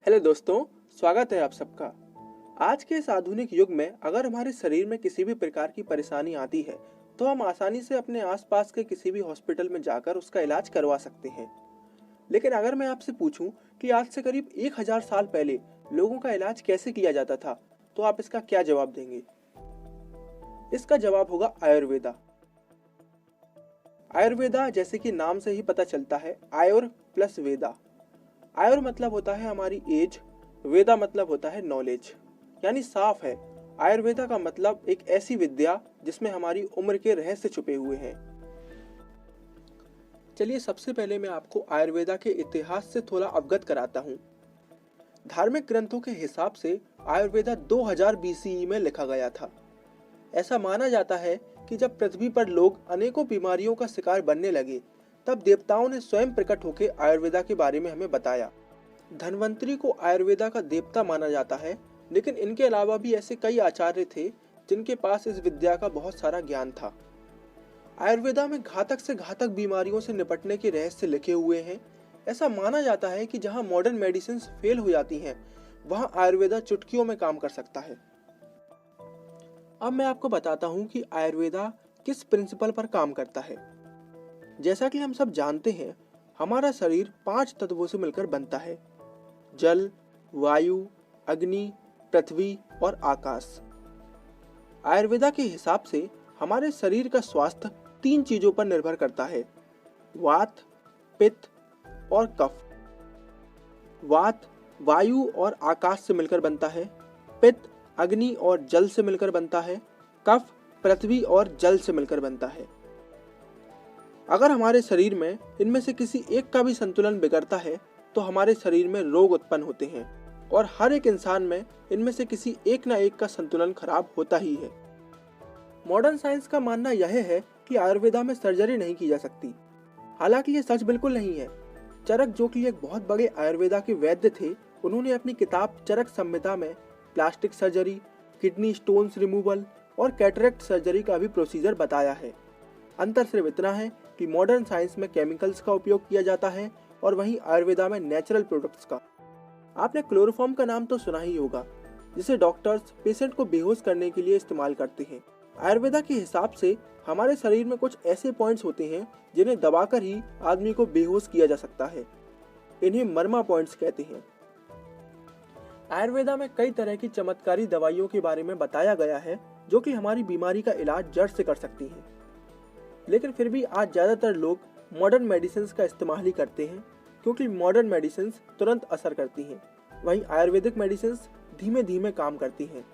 Hello दोस्तों, स्वागत है आप सबका। आज के इस आधुनिक युग में अगर हमारे शरीर में किसी भी प्रकार की परेशानी आती है तो हम आसानी से अपने आसपास के किसी भी हॉस्पिटल में जाकर उसका इलाज करवा सकते हैं। लेकिन अगर मैं आपसे पूछूं कि आज से करीब 1000 साल पहले लोगों का इलाज कैसे किया जाता था, तो आप इसका क्या जवाब देंगे? इसका जवाब होगा आयुर्वेदा। आयुर्वेदा जैसे कि नाम से ही पता चलता है, आयुर प्लस वेदा। आयुर मतलब होता है हमारी एज, वेदा मतलब होता है नॉलेज। यानी साफ है, आयुर्वेदा का मतलब एक ऐसी विद्या जिसमें हमारी उम्र के रहस्य छुपे हुए हैं। चलिए सबसे पहले मैं आपको आयुर्वेदा के इतिहास से थोड़ा अवगत कराता हूँ। धार्मिक ग्रंथों के हिसाब से आयुर्वेदा 2000 BCE में लिखा गया था। ऐसा माना जाता है कि जब पृथ्वी पर लोग अनेकों बीमारियों का शिकार बनने लगे, तब देवताओं ने स्वयं प्रकट होकर आयुर्वेदा के बारे में हमें बताया। धन्वंतरी को आयुर्वेदा का देवता माना जाता है, लेकिन इनके अलावा भी ऐसे कई आचार्य थे जिनके पास इस विद्या का बहुत सारा ज्ञान था। आयुर्वेदा में घातक से घातक बीमारियों से निपटने के रहस्य लिखे हुए हैं। ऐसा माना जाता है कि जहां मॉडर्न मेडिसिन फेल हो जाती हैं, वहां आयुर्वेदा चुटकियों में काम कर सकता है। अब मैं आपको बताता हूं कि आयुर्वेदा किस प्रिंसिपल पर काम करता है। जैसा कि हम सब जानते हैं, हमारा शरीर 5 तत्वों से मिलकर बनता है: जल, वायु, अग्नि, पृथ्वी और आकाश। आयुर्वेदा के हिसाब से हमारे शरीर का स्वास्थ्य 3 चीजों पर निर्भर करता है: वात, पित्त और कफ। वात वायु और आकाश से मिलकर बनता है, पित्त अग्नि और जल से मिलकर बनता है, कफ पृथ्वी और जल से मिलकर बनता है। अगर हमारे शरीर में इनमें से किसी एक का भी संतुलन बिगड़ता है तो हमारे शरीर में रोग उत्पन्न होते हैं, और हर एक इंसान में इनमें से किसी एक ना एक का संतुलन खराब होता ही है। मॉडर्न साइंस का मानना यह है कि आयुर्वेदा में सर्जरी नहीं की जा सकती। हालांकि ये सच बिल्कुल नहीं है। चरक, जो कि एक बहुत बड़े आयुर्वेदा के वैद्य थे, उन्होंने अपनी किताब चरक संहिता में plastic surgery, kidney stones removal और कैटरेक्ट सर्जरी का भी प्रोसीजर बताया है। अंतर सिर्फ इतना है कि मॉडर्न साइंस में केमिकल्स का उपयोग किया जाता है और वहीं आयुर्वेदा में नेचुरल प्रोडक्ट्स का। आपने क्लोरोफॉर्म का नाम तो सुना ही होगा, जिसे डॉक्टर्स पेशेंट को बेहोश करने के लिए इस्तेमाल करते हैं। आयुर्वेदा के हिसाब से हमारे शरीर में कुछ ऐसे पॉइंट्स होते हैं जिन्हें दबाकर ही आदमी को बेहोश किया जा सकता है। इन्हें मर्मा पॉइंट्स कहते हैं। आयुर्वेदा में कई तरह की चमत्कारी दवाइयों के बारे में बताया गया है जो कि हमारी बीमारी का इलाज जड़ से कर सकती हैं। लेकिन फिर भी आज ज़्यादातर लोग मॉडर्न मेडिसिन का इस्तेमाल ही करते हैं, क्योंकि मॉडर्न मेडिसिन तुरंत असर करती हैं, वहीं आयुर्वेदिक मेडिसिन धीमे धीमे काम करती हैं।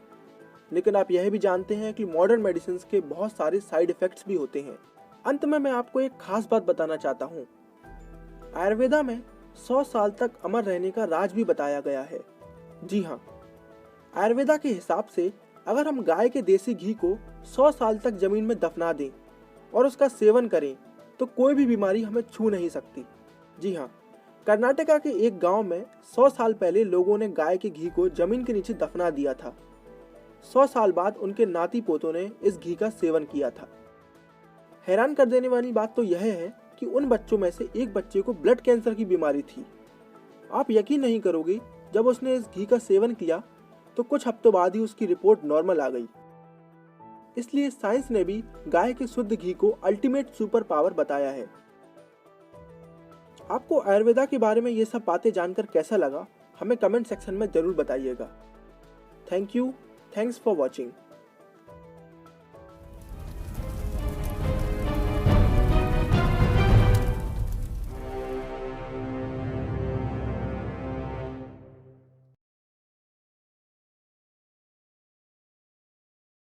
लेकिन आप यह भी जानते हैं कि मॉडर्न मेडिसिन के बहुत सारे साइड इफेक्ट्स भी होते हैं। अंत में मैं आपको एक खास बात बताना चाहता हूँ। आयुर्वेदा में 100 साल तक अमर रहने का राज भी बताया गया है। जी हाँ, आयुर्वेदा के हिसाब से अगर हम गाय के देसी घी को 100 साल तक जमीन में दफना दें और उसका सेवन करें तो कोई भी बीमारी हमें छू नहीं सकती। जी हाँ, कर्नाटका के एक गांव में 100 साल पहले लोगों ने गाय के घी को जमीन के नीचे दफना दिया था। 100 साल बाद उनके नाती पोतों ने इस घी का सेवन किया था। हैरान कर देने वाली बात तो यह है कि उन बच्चों में से एक बच्चे को ब्लड कैंसर की बीमारी थी। आप यकीन नहीं करोगे, जब उसने इस घी का सेवन किया तो कुछ हफ्तों बाद ही उसकी रिपोर्ट नॉर्मल आ गई। इसलिए साइंस ने भी गाय के शुद्ध घी को अल्टीमेट सुपर पावर बताया है। आपको आयुर्वेदा के बारे में ये सब बातें जानकर कैसा लगा, हमें कमेंट सेक्शन में जरूर बताइएगा। Thank you, thanks for watching.